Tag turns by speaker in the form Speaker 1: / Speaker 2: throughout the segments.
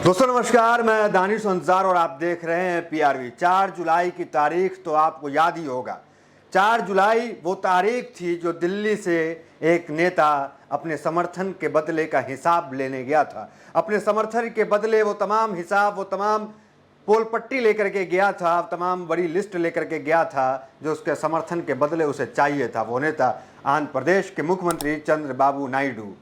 Speaker 1: दोस्तों नमस्कार, मैं दानिश अंसार और आप देख रहे हैं पीआरवी। 4 जुलाई की तारीख तो आपको याद ही होगा। 4 जुलाई वो तारीख थी जो दिल्ली से एक नेता अपने समर्थन के बदले का हिसाब लेने गया था। अपने समर्थन के बदले वो तमाम हिसाब, वो तमाम पोल पट्टी लेकर के गया था, तमाम बड़ी लिस्ट लेकर के गया था जो उसके समर्थन के बदले उसे चाहिए था। वो नेता आंध्र प्रदेश के मुख्यमंत्री चंद्रबाबू नायडू।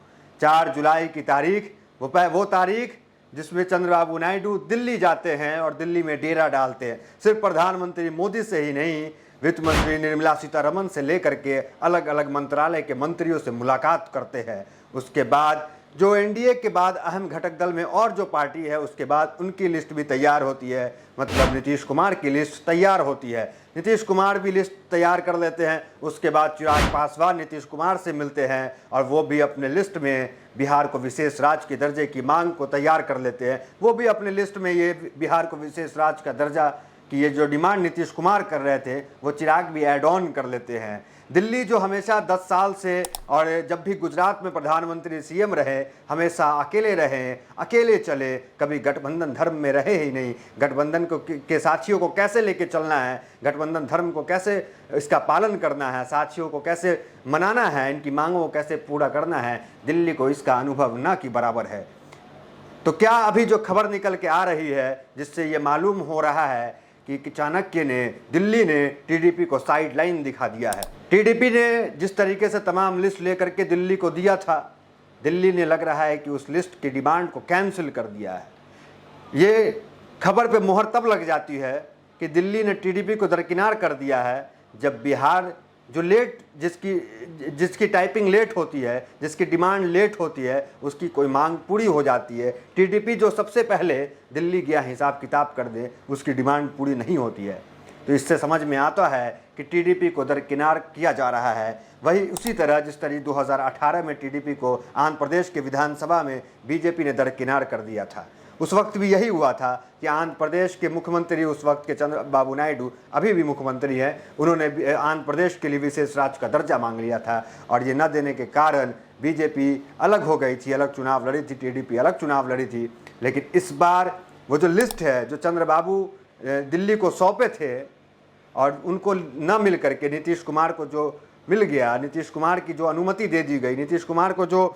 Speaker 1: 4 जुलाई की तारीख वो तारीख जिसमें चंद्रबाबू नायडू दिल्ली जाते हैं और दिल्ली में डेरा डालते हैं। सिर्फ प्रधानमंत्री मोदी से ही नहीं, वित्त मंत्री निर्मला सीतारमण से लेकर के अलग अलग मंत्रालय के मंत्रियों से मुलाकात करते हैं। उसके बाद जो एनडीए के बाद अहम घटक दल में और जो पार्टी है उसके बाद उनकी लिस्ट भी तैयार होती है, मतलब नीतीश कुमार की लिस्ट तैयार होती है। नीतीश कुमार भी लिस्ट तैयार कर लेते हैं। उसके बाद चिराग पासवान नीतीश कुमार से मिलते हैं और वो भी अपने लिस्ट में बिहार को विशेष राज्य के दर्जे की मांग को तैयार कर लेते हैं। वो भी अपने लिस्ट में ये बिहार को विशेष राज्य का दर्जा की ये जो डिमांड नीतीश कुमार कर रहे थे वो चिराग भी ऐड ऑन कर लेते हैं। दिल्ली जो हमेशा 10 साल से और जब भी गुजरात में प्रधानमंत्री सीएम रहे हमेशा अकेले रहे, अकेले चले, कभी गठबंधन धर्म में रहे ही नहीं। गठबंधन को के साथियों को कैसे लेके चलना है, गठबंधन धर्म को कैसे इसका पालन करना है, साथियों को कैसे मनाना है, इनकी मांगों को कैसे पूरा करना है, दिल्ली को इसका अनुभव ना की बराबर है। तो क्या अभी जो खबर निकल के आ रही है जिससे ये मालूम हो रहा है कि चाणक्य ने, दिल्ली ने टीडीपी को साइड लाइन दिखा दिया है। टीडीपी ने जिस तरीके से तमाम लिस्ट लेकर के दिल्ली को दिया था, दिल्ली ने लग रहा है कि उस लिस्ट की डिमांड को कैंसिल कर दिया है। ये खबर पे मोहर तब लग जाती है कि दिल्ली ने टीडीपी को दरकिनार कर दिया है जब बिहार जो जिसकी टाइपिंग लेट होती है, जिसकी डिमांड लेट होती है, उसकी कोई मांग पूरी हो जाती है। टीडीपी जो सबसे पहले दिल्ली गया हिसाब किताब कर दे, उसकी डिमांड पूरी नहीं होती है। तो इससे समझ में आता है कि टीडीपी को दरकिनार किया जा रहा है। वही उसी तरह जिस तरह 2018 में टीडीपी को आंध्र प्रदेश के विधानसभा में बीजेपी ने दरकिनार कर दिया था। उस वक्त भी यही हुआ था कि आंध्र प्रदेश के मुख्यमंत्री उस वक्त के चंद्रबाबू नायडू अभी भी मुख्यमंत्री हैं, उन्होंने आंध्र प्रदेश के लिए विशेष राज्य का दर्जा मांग लिया था और ये न देने के कारण बीजेपी अलग हो गई थी, अलग चुनाव लड़ी थी, टीडीपी अलग चुनाव लड़ी थी। लेकिन इस बार वो जो लिस्ट है जो चंद्रबाबू दिल्ली को सौंपे थे और उनको न मिल करके नीतीश कुमार को जो मिल गया, नीतीश कुमार की जो अनुमति दे दी गई, नीतीश कुमार को जो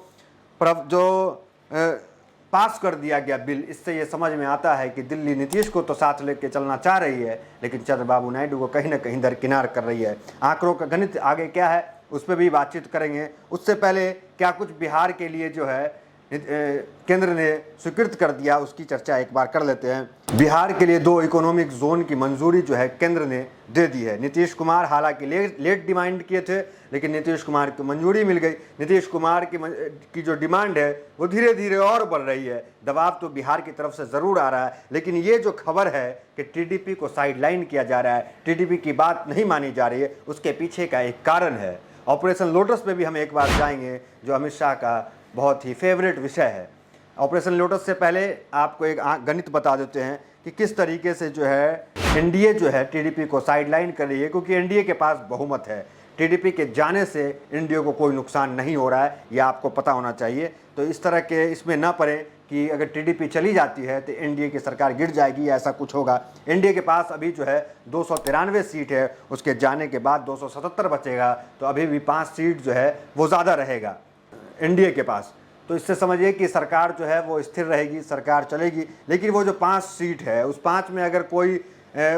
Speaker 1: पास कर दिया गया बिल, इससे ये समझ में आता है कि दिल्ली नीतीश को तो साथ लेके चलना चाह रही है लेकिन चंद्रबाबू नायडू को कहीं ना कहीं दरकिनार कर रही है। आंकड़ों का गणित आगे क्या है उस पर भी बातचीत करेंगे। उससे पहले क्या कुछ बिहार के लिए जो है केंद्र ने स्वीकृत कर दिया, उसकी चर्चा एक बार कर लेते हैं। बिहार के लिए 2 इकोनॉमिक जोन की मंजूरी जो है केंद्र ने दे दी है। नीतीश कुमार हालांकि लेट डिमांड किए थे लेकिन नीतीश कुमार को मंजूरी मिल गई। नीतीश कुमार की जो डिमांड है वो धीरे धीरे और बढ़ रही है। दबाव तो बिहार की तरफ से ज़रूर आ रहा है, लेकिन ये जो खबर है कि टीडीपी को साइडलाइन किया जा रहा है, टीडीपी की बात नहीं मानी जा रही है, उसके पीछे का एक कारण है। ऑपरेशन लोटस पे भी हम एक बार जाएंगे जो अमित शाह का बहुत ही फेवरेट विषय है। ऑपरेशन लोटस से पहले आपको एक गणित बता देते हैं कि किस तरीके से जो है एनडीए जो है टीडीपी को साइडलाइन कर रही है, क्योंकि एनडीए के पास बहुमत है। टीडीपी के जाने से एनडीए को कोई नुकसान नहीं हो रहा है, यह आपको पता होना चाहिए। तो इस तरह के इसमें ना पड़े कि अगर टीडीपी चली जाती है तो एनडीए की सरकार गिर जाएगी या ऐसा कुछ होगा। एनडीए के पास अभी जो है 293 सीट है, उसके जाने के बाद 277 बचेगा, तो अभी भी 5 सीट जो है वो ज़्यादा रहेगा एनडीए के पास। तो इससे समझिए कि सरकार जो है वो स्थिर रहेगी, सरकार चलेगी। लेकिन वो जो 5 सीट है उस 5 में अगर कोई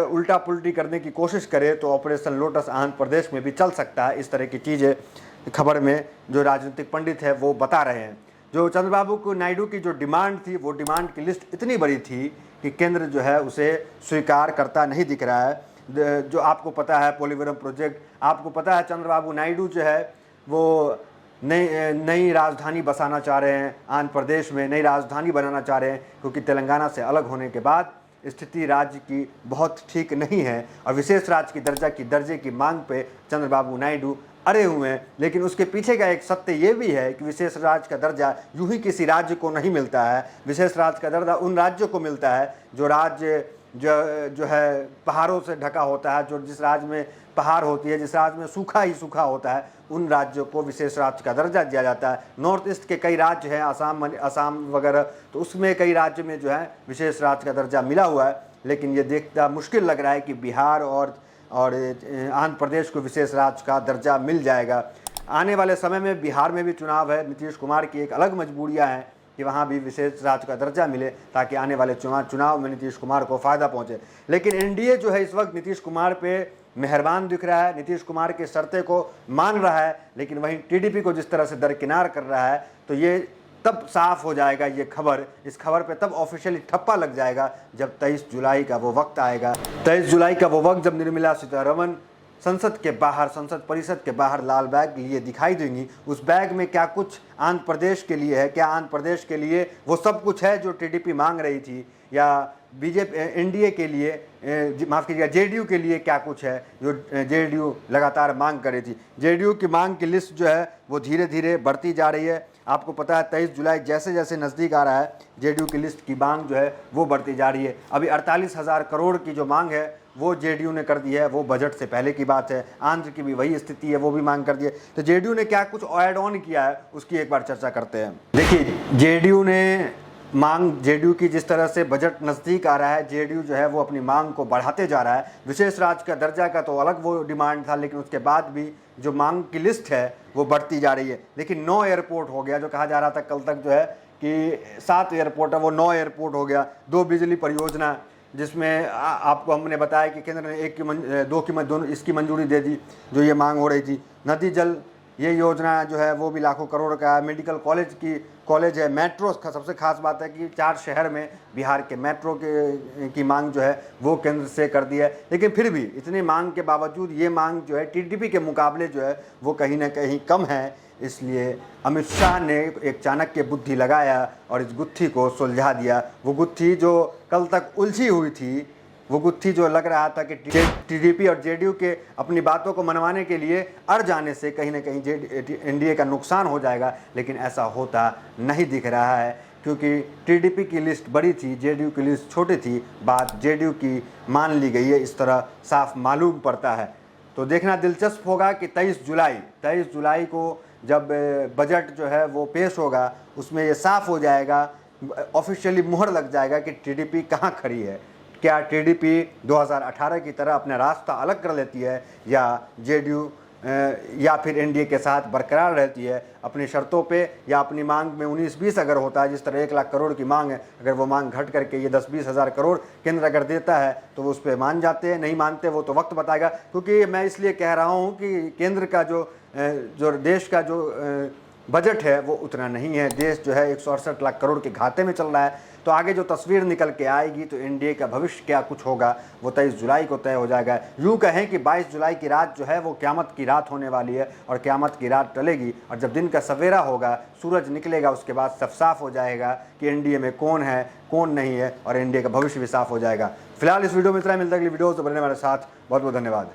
Speaker 1: उल्टा पुल्टी करने की कोशिश करे तो ऑपरेशन लोटस आंध्र प्रदेश में भी चल सकता है। इस तरह की चीज़ें खबर में जो राजनीतिक पंडित है वो बता रहे हैं। जो चंद्रबाबू को नायडू की जो डिमांड थी वो डिमांड की लिस्ट इतनी बड़ी थी कि केंद्र जो है उसे स्वीकार करता नहीं दिख रहा है। जो आपको पता है पोलिवरम प्रोजेक्ट, आपको पता है चंद्रबाबू नायडू जो है वो नई राजधानी बसाना चाह रहे हैं, आंध्र प्रदेश में नई राजधानी बनाना चाह रहे हैं, क्योंकि तेलंगाना से अलग होने के बाद स्थिति राज्य की बहुत ठीक नहीं है और विशेष राज्य की दर्जे की मांग पे चंद्रबाबू नायडू अड़े हुए हैं। लेकिन उसके पीछे का एक सत्य ये भी है कि विशेष राज्य का दर्जा यूं ही किसी राज्य को नहीं मिलता है। विशेष राज्य का दर्जा उन राज्यों को मिलता है जो राज्य जो है पहाड़ों से ढका होता है, जो जिस राज्य में पहाड़ होती है, जिस राज्य में सूखा ही सूखा होता है, उन राज्यों को विशेष राज्य का दर्जा दिया जाता है। नॉर्थ ईस्ट के कई राज्य हैं, असम वगैरह, तो उसमें कई राज्य में जो है विशेष राज्य का दर्जा मिला हुआ है। लेकिन ये देखना मुश्किल लग रहा है कि बिहार और आंध्र प्रदेश को विशेष राज्य का दर्जा मिल जाएगा। आने वाले समय में बिहार में भी चुनाव है, नीतीश कुमार की एक अलग मजबूरियां हैं कि वहाँ भी विशेष राज्य का दर्जा मिले, ताकि आने वाले चुनाव में नीतीश कुमार को फ़ायदा पहुँचे। लेकिन एनडीए जो है इस वक्त नीतीश कुमार पे मेहरबान दिख रहा है, नीतीश कुमार की शर्तें को मान रहा है, लेकिन वहीं टीडीपी को जिस तरह से दरकिनार कर रहा है, तो ये तब साफ हो जाएगा ये खबर, इस खबर पे तब ऑफिशियली ठप्पा लग जाएगा जब 23 जुलाई का वो वक्त आएगा। 23 जुलाई का वो वक्त जब निर्मला सीतारमण संसद परिषद के बाहर लाल बैग लिए दिखाई देंगी। उस बैग में क्या कुछ आंध्र प्रदेश के लिए है, क्या आंध्र प्रदेश के लिए वो सब कुछ है जो टीडीपी मांग रही थी, या बीजेपी एनडीए के लिए माफ़ कीजिएगा जेडीयू के लिए क्या कुछ है जो जेडीयू लगातार मांग कर रही थी। जेडीयू की मांग की लिस्ट जो है वो धीरे धीरे बढ़ती जा रही है। आपको पता है 23 जुलाई जैसे जैसे नज़दीक आ रहा है, जेडीयू की लिस्ट की मांग जो है वो बढ़ती जा रही है। अभी 48,000 करोड़ की जो मांग है वो जेडीयू ने कर दी है, वो बजट से पहले की बात है। आंध्र की भी वही स्थिति है, वो भी मांग कर दी है। तो जेडीयू ने क्या कुछ ऐड ऑन किया है उसकी एक बार चर्चा करते हैं। देखिए, जेडीयू की जिस तरह से बजट नज़दीक आ रहा है, जेडीयू जो है वो अपनी मांग को बढ़ाते जा रहा है। विशेष राज्य का दर्जा का तो अलग वो डिमांड था, लेकिन उसके बाद भी जो मांग की लिस्ट है वो बढ़ती जा रही है। लेकिन 9 एयरपोर्ट हो गया, जो कहा जा रहा था कल तक जो है कि 7 एयरपोर्ट है, वो 9 एयरपोर्ट हो गया। 2 बिजली परियोजना, जिसमें आपको हमने बताया कि केंद्र ने दोनों इसकी मंजूरी दे दी जो ये मांग हो रही थी। नदी जल ये योजना जो है वो भी लाखों करोड़ का है। मेडिकल कॉलेज है। मेट्रो सबसे खास बात है कि 4 शहर में बिहार के मेट्रो की मांग जो है वो केंद्र से कर दी है। लेकिन फिर भी इतनी मांग के बावजूद ये मांग जो है टीडीपी के मुकाबले जो है वो कहीं ना कहीं कम है। इसलिए अमित शाह ने एक चाणक्य बुद्धि लगाया और इस गुत्थी को सुलझा दिया। वो गुत्थी जो कल तक उलझी हुई थी, वो गुत्थी जो लग रहा था कि टीडीपी और जेडीयू के अपनी बातों को मनवाने के लिए अड़ जाने से कहीं ना कहीं एनडीए का नुकसान हो जाएगा, लेकिन ऐसा होता नहीं दिख रहा है, क्योंकि टीडीपी की लिस्ट बड़ी थी, जेडीयू की लिस्ट छोटी थी। बात जेडीयू की मान ली गई है, इस तरह साफ मालूम पड़ता है। तो देखना दिलचस्प होगा कि 23 जुलाई को जब बजट जो है वो पेश होगा, उसमें ये साफ हो जाएगा, ऑफिशियली मुहर लग जाएगा कि टीडीपी कहाँ खड़ी है। क्या टीडीपी 2018 की तरह अपना रास्ता अलग कर लेती है, या जेडीयू या फिर एनडीए के साथ बरकरार रहती है अपनी शर्तों पे, या अपनी मांग में 19-20 अगर होता है, जिस तरह 1 लाख करोड़ की मांग है, अगर वो मांग घट करके ये 10-20 हज़ार करोड़ केंद्र अगर देता है तो वो उस पर मान जाते हैं, नहीं मानते वो तो वक्त बताएगा। क्योंकि मैं इसलिए कह रहा हूँ कि केंद्र का जो देश का जो बजट है वो उतना नहीं है। देश जो है 168 लाख करोड़ के घाटे में चल रहा है। तो आगे जो तस्वीर निकल के आएगी, तो एनडीए का भविष्य क्या कुछ होगा वो 23 जुलाई को तय हो जाएगा। यूँ कहें कि 22 जुलाई की रात जो है वो क़यामत की रात होने वाली है, और क़यामत की रात टलेगी और जब दिन का सवेरा होगा, सूरज निकलेगा, उसके बाद सब साफ हो जाएगा कि एनडीए में कौन है कौन नहीं है, और एनडीए का भविष्य भी साफ हो जाएगा। फिलहाल इस वीडियो में इतना ही, मिलता है अगली वीडियो। तो बने हमारे साथ। बहुत बहुत धन्यवाद।